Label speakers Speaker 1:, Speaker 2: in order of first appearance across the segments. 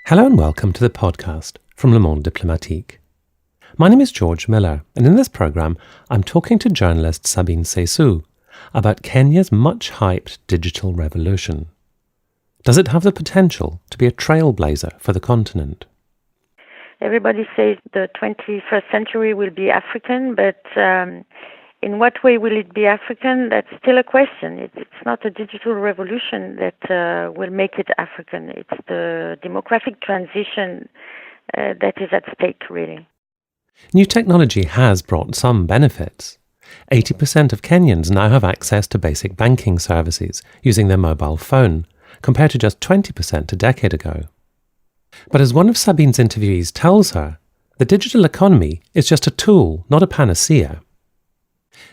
Speaker 1: Hello and welcome to the podcast from Le Monde Diplomatique. My name is George Miller, and in this programme I'm talking to journalist Sabine Cessou about Kenya's much-hyped digital revolution. Does it have the potential to be a trailblazer for the continent?
Speaker 2: Everybody says the 21st century will be African, but in what way will it be African? That's still a question. It's not a digital revolution that will make it African. It's the demographic transition that is at stake, really.
Speaker 1: New technology has brought some benefits. 80% of Kenyans now have access to basic banking services using their mobile phone, compared to just 20% a decade ago. But as one of Sabine's interviewees tells her, the digital economy is just a tool, not a panacea.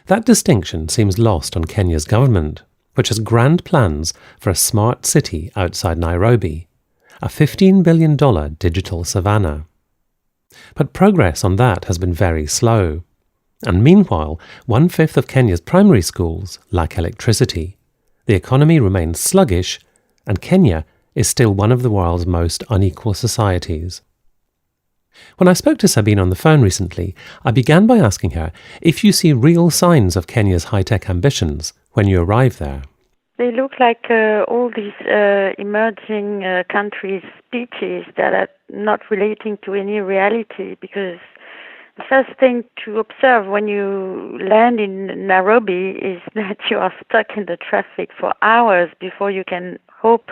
Speaker 1: That distinction seems lost on Kenya's government, which has grand plans for a smart city outside Nairobi, a $15 billion digital savannah. But progress on that has been very slow. And meanwhile, 1/5 of Kenya's primary schools lack electricity. The economy remains sluggish, and Kenya is still one of the world's most unequal societies. When I spoke to Sabine on the phone recently, I began by asking her if you see real signs of Kenya's high-tech ambitions when you arrive there.
Speaker 2: They look like all these emerging countries' speeches that are not relating to any reality, because the first thing to observe when you land in Nairobi is that you are stuck in the traffic for hours before you can hope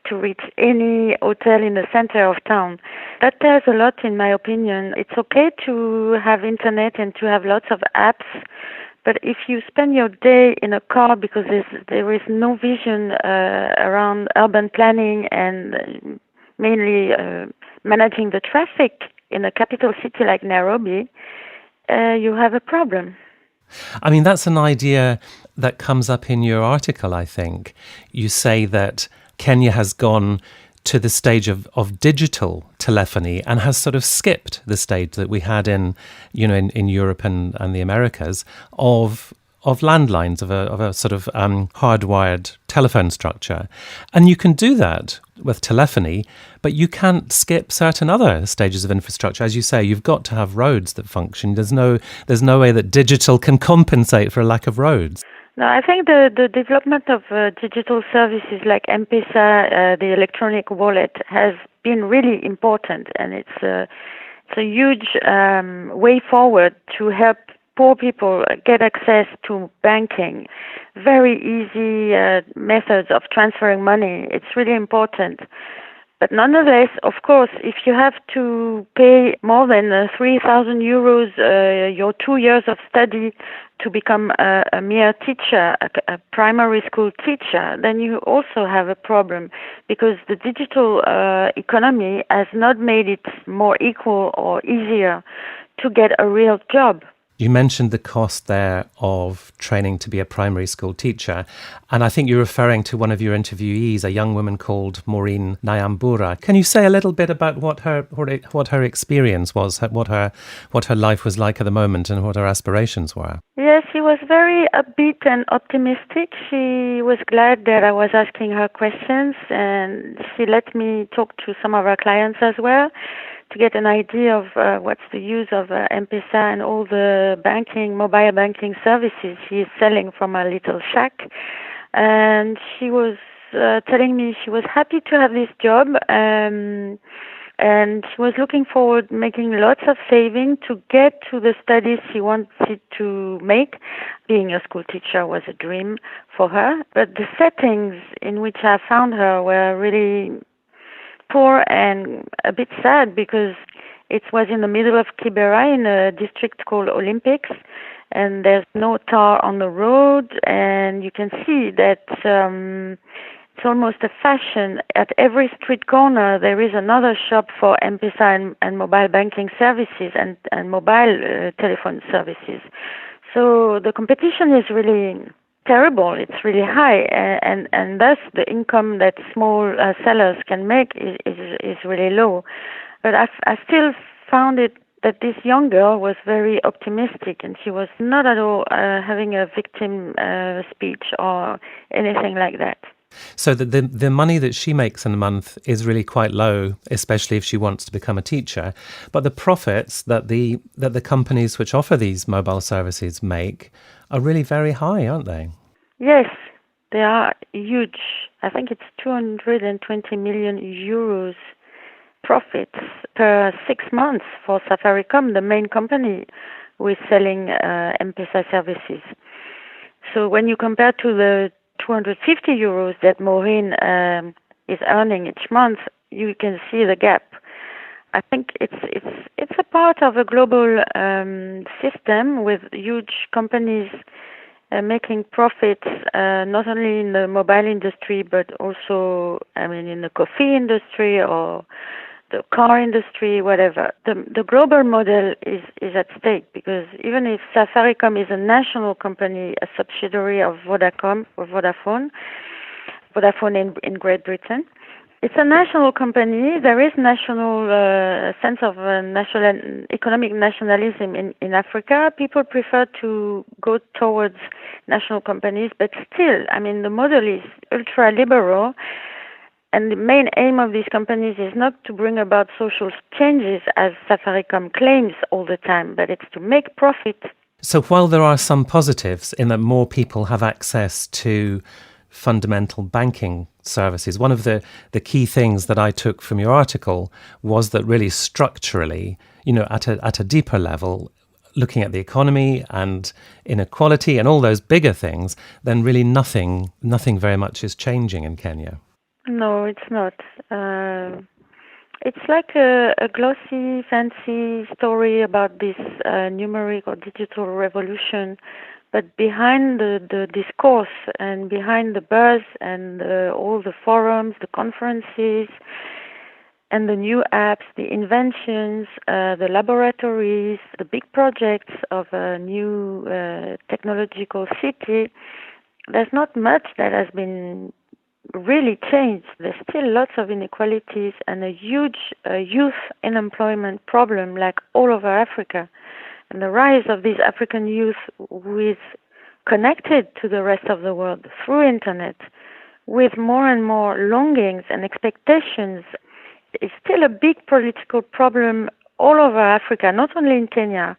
Speaker 2: to reach any hotel in the center of town. That tells a lot, in my opinion. It's okay to have internet and to have lots of apps, but if you spend your day in a car because there is no vision around urban planning and mainly managing the traffic in a capital city like Nairobi, you have a problem.
Speaker 1: I mean, that's an idea that comes up in your article, I think. You say that Kenya has gone to the stage of digital telephony and has sort of skipped the stage that we had in Europe and the Americas of landlines, of a sort of hardwired telephone structure. And you can do that with telephony, but you can't skip certain other stages of infrastructure. As you say, you've got to have roads that function. There's no way that digital can compensate for a lack of roads.
Speaker 2: No, I think the development of digital services like M-Pesa, the electronic wallet, has been really important, and it's a huge way forward to help poor people get access to banking. Very easy methods of transferring money. It's really important. But nonetheless, of course, if you have to pay more than 3,000 euros your 2 years of study to become a mere teacher, a primary school teacher, then you also have a problem, because the digital economy has not made it more equal or easier to get a real job.
Speaker 1: You mentioned the cost there of training to be a primary school teacher, and I think you're referring to one of your interviewees, a young woman called Maureen Nyambura. Can you say a little bit about what her experience was, what her life was like at the moment, and what her aspirations were?
Speaker 2: Yes, she was very upbeat and optimistic. She was glad that I was asking her questions, and she let me talk to some of her clients as well, to get an idea of what's the use of M-Pesa and all the mobile banking services she is selling from a little shack. And she was telling me she was happy to have this job, and she was looking forward making lots of saving to get to the studies she wanted to make. Being a school teacher was a dream for her, but the settings in which I found her were really poor and a bit sad, because it was in the middle of Kibera in a district called Olympics, and there's no tar on the road, and you can see that it's almost a fashion. At every street corner there is another shop for M-Pesa and mobile banking services and mobile telephone services. So the competition is really terrible. It's really high, and thus the income that small sellers can make is really low. But I still found it that this young girl was very optimistic, and she was not at all having a victim speech or anything like that.
Speaker 1: So the money that she makes in a month is really quite low, especially if she wants to become a teacher. But the profits that the companies which offer these mobile services make are really very high, aren't they?
Speaker 2: Yes, they are huge. I think it's 220 million euros profits per 6 months for Safaricom, the main company who is selling M-Pesa services. So when you compare to the 250 euros that Maureen is earning each month, you can see the gap. I think it's a part of a global system with huge companies making profits not only in the mobile industry but also, I mean, in the coffee industry or the car industry, whatever. The global model is at stake because even if Safaricom is a national company, a subsidiary of Vodafone in Great Britain, it's a national company. There is national sense of national economic nationalism in Africa. People prefer to go towards national companies, but still, I mean, the model is ultra-liberal. And the main aim of these companies is not to bring about social changes, as Safaricom claims all the time, but it's to make profit.
Speaker 1: So while there are some positives in that more people have access to fundamental banking services, one of the key things that I took from your article was that really structurally, at a deeper level, looking at the economy and inequality and all those bigger things, then really nothing very much is changing in Kenya.
Speaker 2: No, it's not. It's like a glossy, fancy story about this numeric or digital revolution, but behind the discourse and behind the buzz and all the forums, the conferences, and the new apps, the inventions, the laboratories, the big projects of a new technological city, there's not much that has been really changed. There's still lots of inequalities and a huge youth unemployment problem like all over Africa. And the rise of this African youth who is connected to the rest of the world through internet with more and more longings and expectations is still a big political problem all over Africa, not only in Kenya.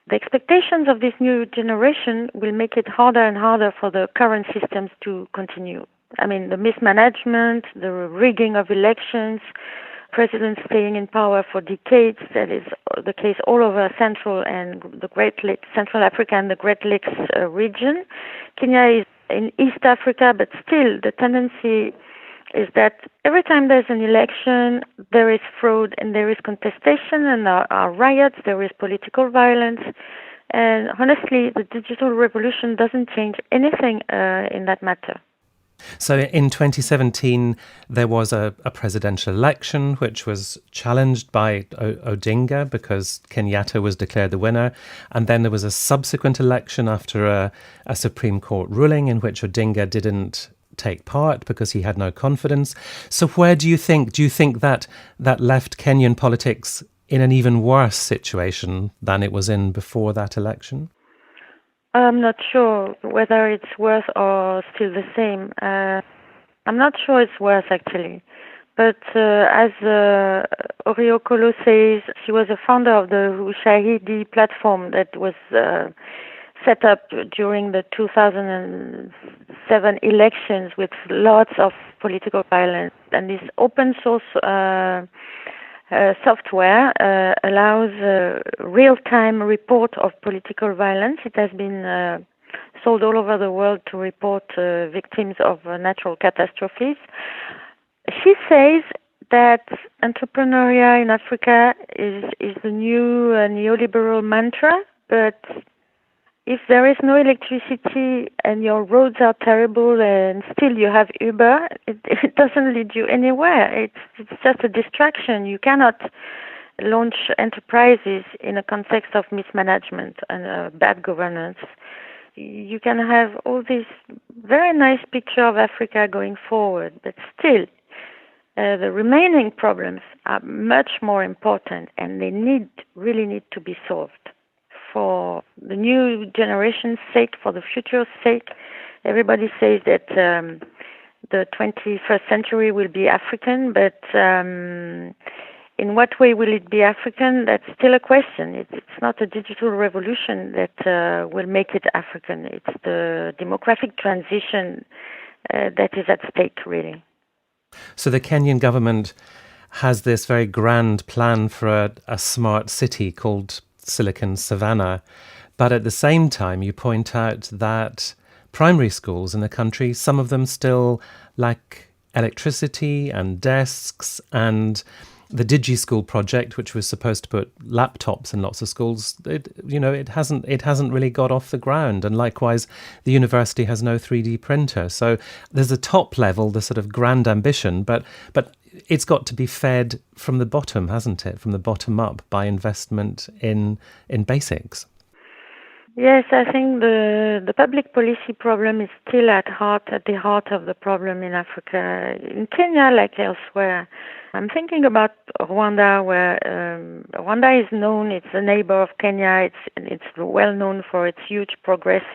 Speaker 2: The expectations of this new generation will make it harder and harder for the current systems to continue. I mean, the mismanagement, the rigging of elections, presidents staying in power for decades, that is the case all over Central Africa and the Great Lakes region. Kenya is in East Africa, but still the tendency is that every time there's an election, there is fraud and there is contestation and there are riots, there is political violence. And honestly, the digital revolution doesn't change anything in that matter.
Speaker 1: So in 2017, there was a presidential election which was challenged by Odinga because Kenyatta was declared the winner. And then there was a subsequent election after a Supreme Court ruling in which Odinga didn't take part because he had no confidence. So where do you think that left Kenyan politics in an even worse situation than it was in before that election?
Speaker 2: I'm not sure whether it's worse or still the same. I'm not sure it's worse, actually. But as Orio Kolo says, she was a founder of the Ushahidi platform that was set up during the 2007 elections with lots of political violence. And this open source software allows real-time report of political violence. It has been sold all over the world to report victims of natural catastrophes. She says that entrepreneurship in Africa is the new neoliberal mantra, but if there is no electricity and your roads are terrible and still you have Uber, it doesn't lead you anywhere. It's just a distraction. You cannot launch enterprises in a context of mismanagement and bad governance. You can have all this very nice picture of Africa going forward, but still the remaining problems are much more important and they really need to be solved. For the new generation's sake, for the future's sake, everybody says that the 21st century will be African, but in what way will it be African? That's still a question. It's not a digital revolution that will make it African. It's the demographic transition that is at stake, really.
Speaker 1: So the Kenyan government has this very grand plan for a smart city called Silicon Savannah. But at the same time, you point out that primary schools in the country, some of them still lack electricity and desks, and the DigiSchool project, which was supposed to put laptops in lots of schools, it hasn't really got off the ground. And likewise, the university has no 3D printer. So there's a top level, the sort of grand ambition, but it's got to be fed from the bottom, hasn't it? From the bottom up by investment in basics.
Speaker 2: Yes, I think the public policy problem is still at the heart of the problem in Africa, in Kenya like elsewhere. I'm thinking about Rwanda, where Rwanda is known. It's a neighbor of Kenya. It's well known for its huge progress.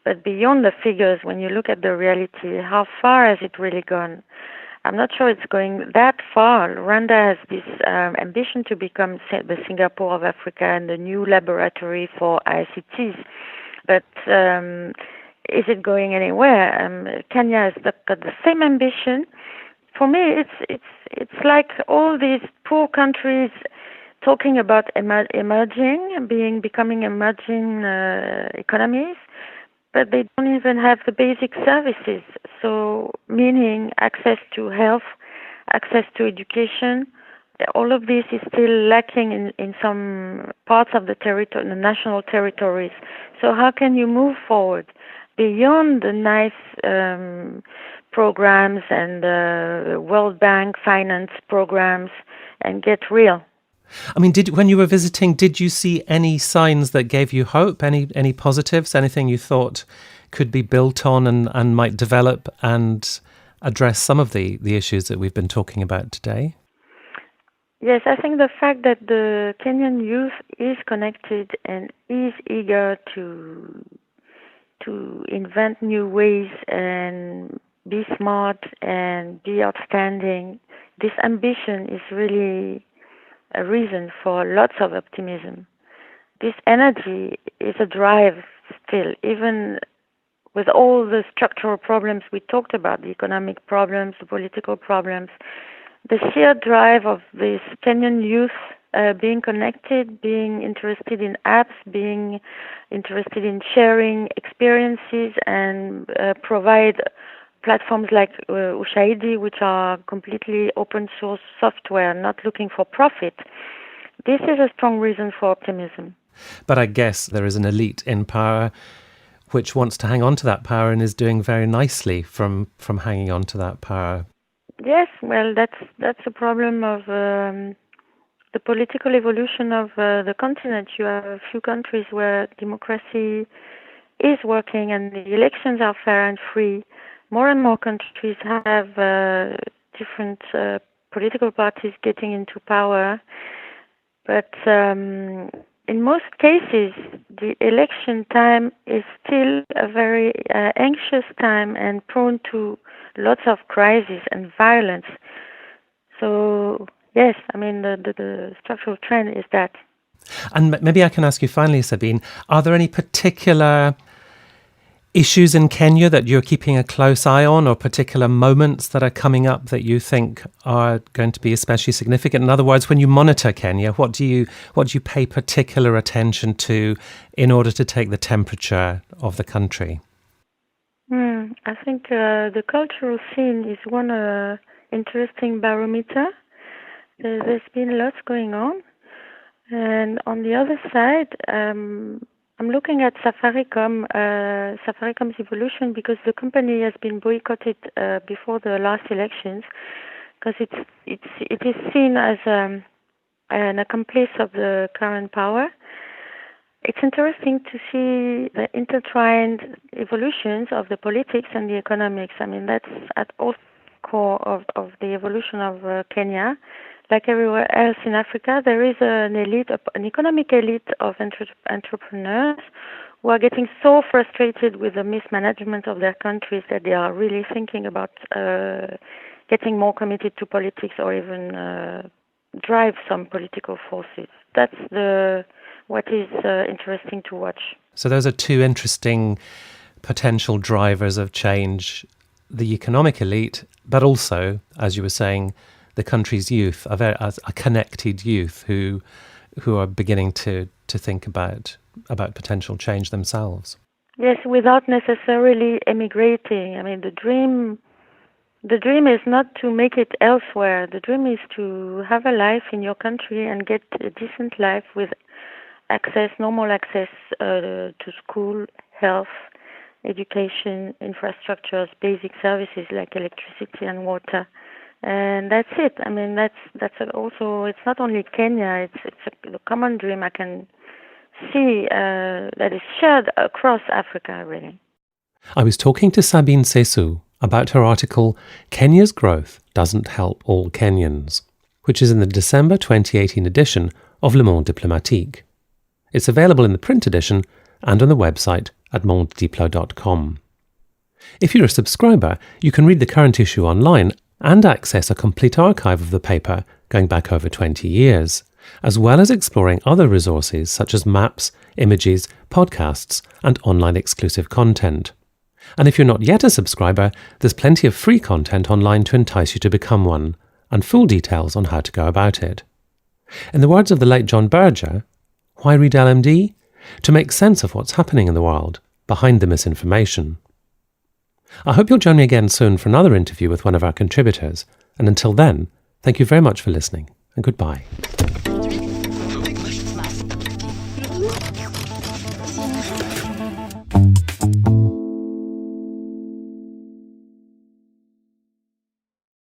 Speaker 2: But beyond the figures, when you look at the reality, how far has it really gone? I'm not sure it's going that far. Rwanda has this ambition to become the Singapore of Africa and the new laboratory for ICTs. But is it going anywhere? Kenya has got the same ambition. For me, it's like all these poor countries talking about becoming emerging economies, but they don't even have the basic services. So, meaning access to health, access to education. All of this is still lacking in some parts of the territory, the national territories. So, how can you move forward beyond the nice programs and World Bank finance programs and get real?
Speaker 1: I mean, when you were visiting, did you see any signs that gave you hope? Any positives? Anything you thought could be built on and might develop and address some of the issues that we've been talking about today?
Speaker 2: Yes, I think the fact that the Kenyan youth is connected and is eager to invent new ways and be smart and be outstanding, this ambition is really a reason for lots of optimism. This energy is a drive still, even with all the structural problems we talked about, the economic problems, the political problems. The sheer drive of this Kenyan youth being connected, being interested in apps, being interested in sharing experiences and provide platforms like Ushahidi, which are completely open source software, not looking for profit. This is a strong reason for optimism.
Speaker 1: But I guess there is an elite in power which wants to hang on to that power and is doing very nicely from hanging on to that power.
Speaker 2: Yes, well, that's a problem of the political evolution of the continent. You have a few countries where democracy is working and the elections are fair and free. More and more countries have different political parties getting into power, but in most cases, the election time is still a very anxious time and prone to lots of crises and violence. So, yes, I mean, the structural trend is that.
Speaker 1: And maybe I can ask you finally, Sabine, are there any particular issues in Kenya that you're keeping a close eye on, or particular moments that are coming up that you think are going to be especially significant? In other words, when you monitor Kenya, what do you pay particular attention to in order to take the temperature of the country?
Speaker 2: I think the cultural scene is one interesting barometer. There's been lots going on. And on the other side, I'm looking at Safaricom's evolution, because the company has been boycotted before the last elections, because it is seen as an accomplice of the current power. It's interesting to see the intertwined evolutions of the politics and the economics. I mean, that's at all core of the evolution of Kenya. Like everywhere else in Africa, there is an elite, an economic elite of entrepreneurs who are getting so frustrated with the mismanagement of their countries that they are really thinking about getting more committed to politics or even drive some political forces. That's what is interesting to watch.
Speaker 1: So those are two interesting potential drivers of change: the economic elite, but also, as you were saying, the country's youth, a connected youth who are beginning to think about potential change themselves.
Speaker 2: Yes, without necessarily emigrating. I mean, the dream is not to make it elsewhere. The dream is to have a life in your country and get a decent life with normal access to school, health, education, infrastructures, basic services like electricity and water. And that's it. I mean, that's also, it's not only Kenya, it's a common dream I can see that is shared across Africa, really.
Speaker 1: I was talking to Sabine Cessou about her article, Kenya's Growth Doesn't Help All Kenyans, which is in the December 2018 edition of Le Monde Diplomatique. It's available in the print edition and on the website at mondediplo.com. If you're a subscriber, you can read the current issue online and access a complete archive of the paper going back over 20 years, as well as exploring other resources such as maps, images, podcasts, and online exclusive content. And if you're not yet a subscriber, there's plenty of free content online to entice you to become one, and full details on how to go about it. In the words of the late John Berger, why read LMD? To make sense of what's happening in the world, behind the misinformation. I hope you'll join me again soon for another interview with one of our contributors, and until then, thank you very much for listening, and goodbye.